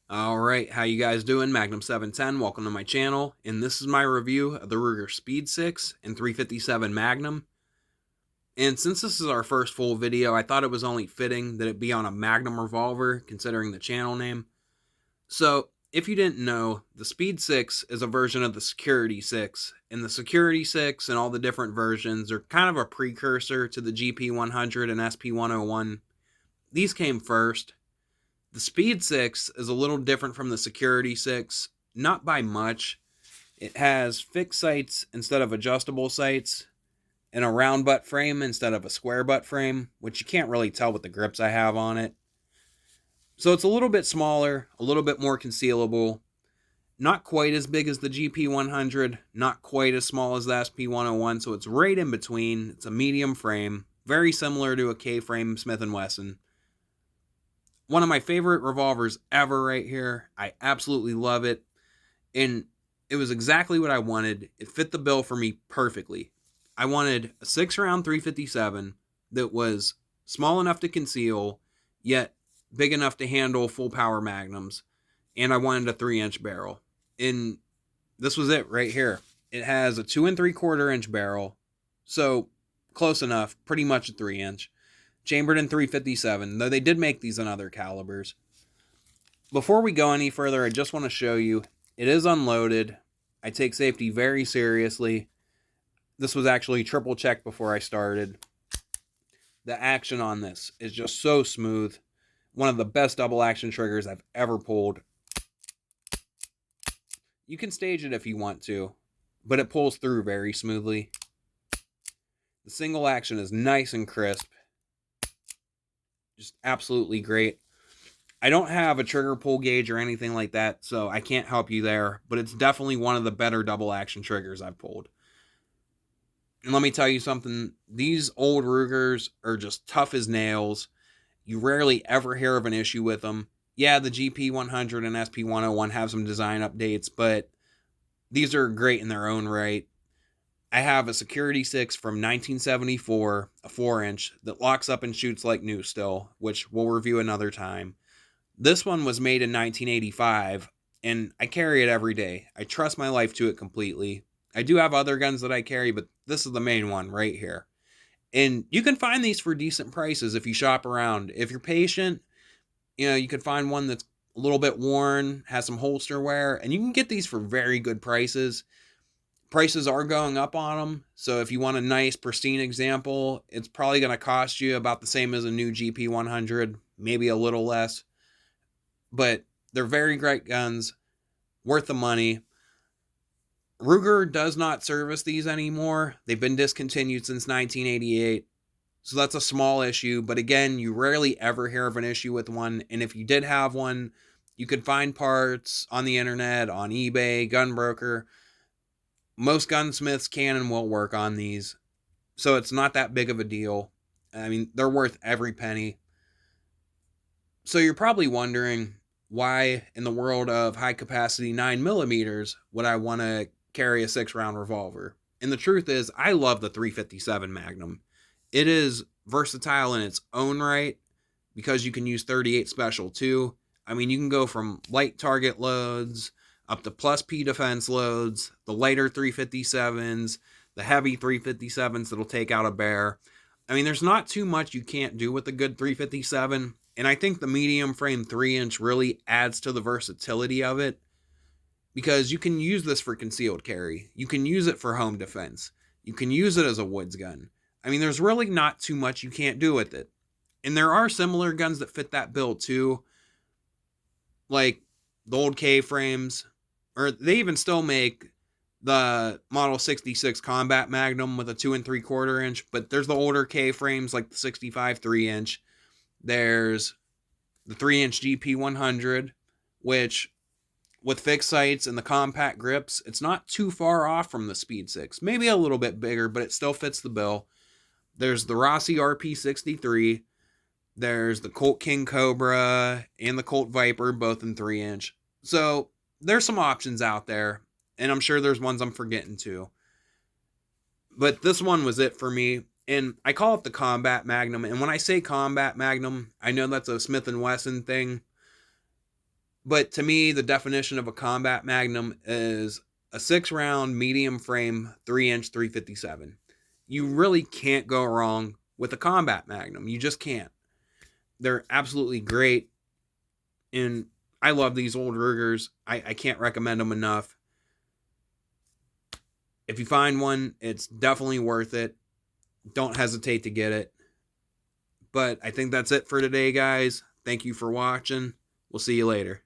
Alright, how you guys doing? Magnum 710, welcome to my channel, and this is my review of the Ruger Speed 6 and 357 Magnum. And since this is our first full video, I thought it was only fitting that it be on a Magnum revolver, considering the channel name. So, if you didn't know, the Speed 6 is a version of the Security 6, and the Security 6 and all the different versions are kind of a precursor to the GP100 and SP101. These came first. The Speed 6 is a little different from the Security 6, not by much. It has fixed sights instead of adjustable sights, and a round butt frame instead of a square butt frame, which you can't really tell with the grips I have on it. So it's a little bit smaller, a little bit more concealable, not quite as big as the GP100, not quite as small as the SP101, so it's right in between. It's a medium frame, very similar to a K-frame Smith & Wesson. One of my favorite revolvers ever right here. I absolutely love it. And it was exactly what I wanted. It fit the bill for me perfectly. I wanted a 6-round 357 that was small enough to conceal, yet big enough to handle full power magnums. And I wanted a 3-inch barrel. And this was it right here. It has a 2 3/4 inch barrel. So close enough, pretty much a 3-inch. Chambered in 357, though they did make these in other calibers. Before we go any further, I just want to show you, it is unloaded. I take safety very seriously. This was actually triple checked before I started. The action on this is just so smooth. One of the best double action triggers I've ever pulled. You can stage it if you want to, but it pulls through very smoothly. The single action is nice and crisp. Just absolutely great. I don't have a trigger pull gauge or anything like that, so I can't help you there, but it's definitely one of the better double action triggers I've pulled. And let me tell you something, these old Rugers are just tough as nails. You rarely ever hear of an issue with them. Yeah, the GP100 and SP101 have some design updates, but these are great in their own right. I have a Security 6 from 1974, a 4-inch, that locks up and shoots like new still, which we'll review another time. This one was made in 1985, and I carry it every day. I trust my life to it completely. I do have other guns that I carry, but this is the main one right here. And you can find these for decent prices if you shop around. If you're patient, you can find one that's a little bit worn, has some holster wear, and you can get these for very good prices. Prices are going up on them, so if you want a nice, pristine example, it's probably going to cost you about the same as a new GP100, maybe a little less. But they're very great guns, worth the money. Ruger does not service these anymore. They've been discontinued since 1988, so that's a small issue. But again, you rarely ever hear of an issue with one, and if you did have one, you could find parts on the internet, on eBay, Gunbroker. Most gunsmiths can and will work on these, so it's not that big of a deal. I mean, they're worth every penny. So you're probably wondering, why in the world of high capacity 9mm would I want to carry a 6-round revolver? And the truth is, I love the 357 Magnum. It is versatile in its own right, because you can use 38 special too. I mean, you can go from light target loads up to plus P defense loads, the lighter 357s, the heavy 357s that'll take out a bear. I mean, there's not too much you can't do with a good 357, and I think the medium frame 3-inch really adds to the versatility of it, because you can use this for concealed carry. You can use it for home defense. You can use it as a woods gun. I mean, there's really not too much you can't do with it. And there are similar guns that fit that bill too, like the old K-frames, or they even still make the Model 66 Combat Magnum with a 2 3/4 inch, but there's the older K-frames like the 65 3-inch. There's the 3-inch GP100, which with fixed sights and the compact grips, it's not too far off from the Speed 6. Maybe a little bit bigger, but it still fits the bill. There's the Rossi RP63. There's the Colt King Cobra and the Colt Viper, both in 3-inch. So there's some options out there, and I'm sure there's ones I'm forgetting too. But this one was it for me, and I call it the Combat Magnum. And when I say Combat Magnum, I know that's a Smith & Wesson thing, But to me, the definition of a combat magnum is a 6-round medium frame 3-inch 357. You really can't go wrong with a combat magnum. You just can't. They're absolutely great. And I love these old Rugers. I can't recommend them enough. If you find one, it's definitely worth it. Don't hesitate to get it. But I think that's it for today, guys. Thank you for watching. We'll see you later.